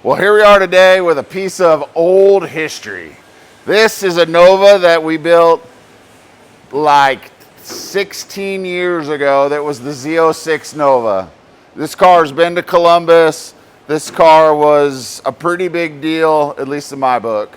Well, here we are today with a piece of old history. This is a Nova that we built like 16 years ago. That was the Z06 Nova. This car's been to Columbus. This car was a pretty big deal, at least in my book.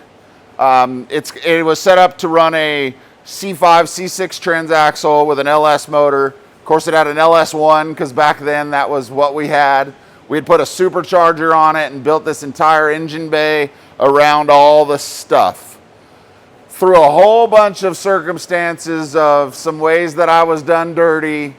It was set up to run a C5, C6 transaxle with an LS motor. Of course, it had an LS1 because back then that was what we had. We had put a supercharger on it and built this entire engine bay around all the stuff. Through a whole bunch of circumstances of some ways that I was done dirty,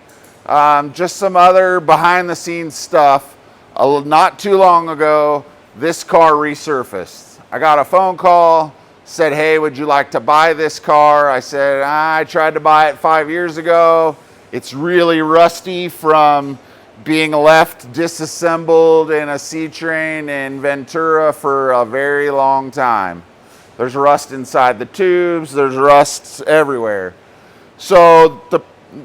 just some other behind the scenes stuff, not too long ago, this car resurfaced. I got a phone call, said, hey, would you like to buy this car? I said, I tried to buy it 5 years ago. It's really rusty from being left disassembled in a C-train in Ventura for a very long time. There's rust inside the tubes, there's rust everywhere. So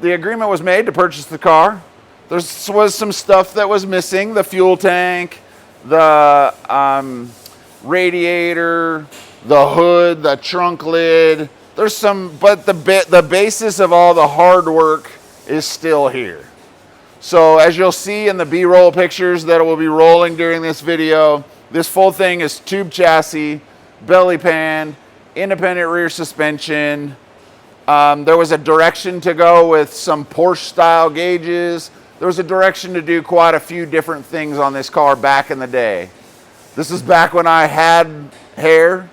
the agreement was made to purchase the car. There was some stuff that was missing: the fuel tank, the radiator, the hood, the trunk lid. There's some, but the basis of all the hard work is still here. So as you'll see in the B-roll pictures that will be rolling during this video, this full thing is tube chassis, belly pan, independent rear suspension. There was a direction to go with some Porsche style gauges. There was a direction to do quite a few different things on this car back in the day. This is back when I had hair.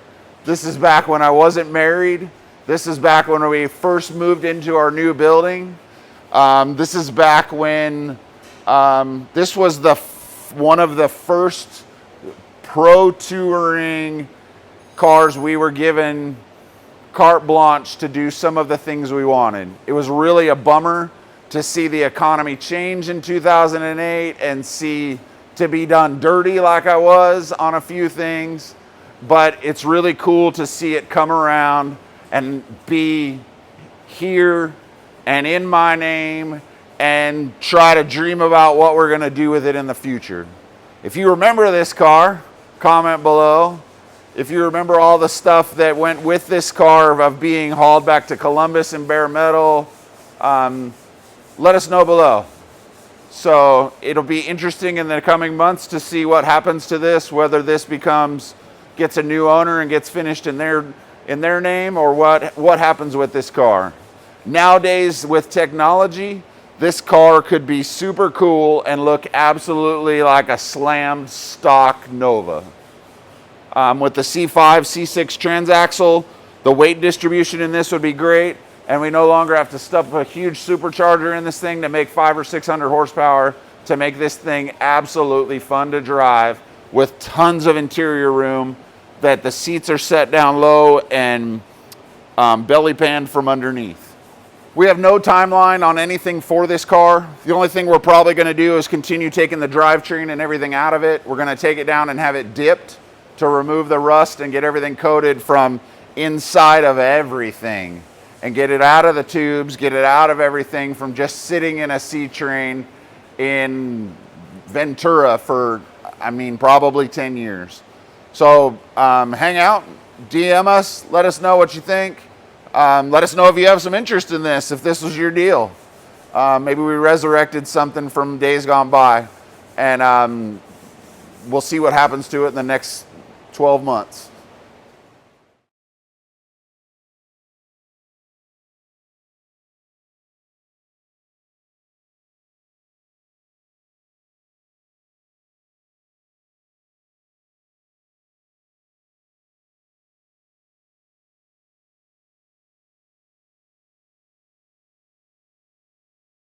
This is back when I wasn't married. This is back when we first moved into our new building. This is back when this was one of the first pro touring cars we were given carte blanche to do some of the things we wanted. It was really a bummer to see the economy change in 2008 and see to be done dirty like I was on a few things, but it's really cool to see it come around and be here and in my name and try to dream about what we're going to do with it in the future. If you remember this car, comment below. If you remember all the stuff that went with this car of being hauled back to Columbus in bare metal, let us know below. So it'll be interesting in the coming months to see what happens to this, whether this gets a new owner and gets finished in their name, or what happens with this car. Nowadays, with technology, this car could be super cool and look absolutely like a slammed stock Nova. With the C5, C6 transaxle, the weight distribution in this would be great, and we no longer have to stuff a huge supercharger in this thing to make 500 or 600 horsepower to make this thing absolutely fun to drive with tons of interior room, that the seats are set down low and belly panned from underneath. We have no timeline on anything for this car. The only thing we're probably going to do is continue taking the drivetrain and everything out of it. We're going to take it down and have it dipped to remove the rust and get everything coated from inside of everything and get it out of the tubes, get it out of everything from just sitting in a C-train in Ventura for, probably 10 years. So hang out, DM us, let us know what you think. Let us know if you have some interest in this, if this was your deal. Maybe we resurrected something from days gone by, and we'll see what happens to it in the next 12 months.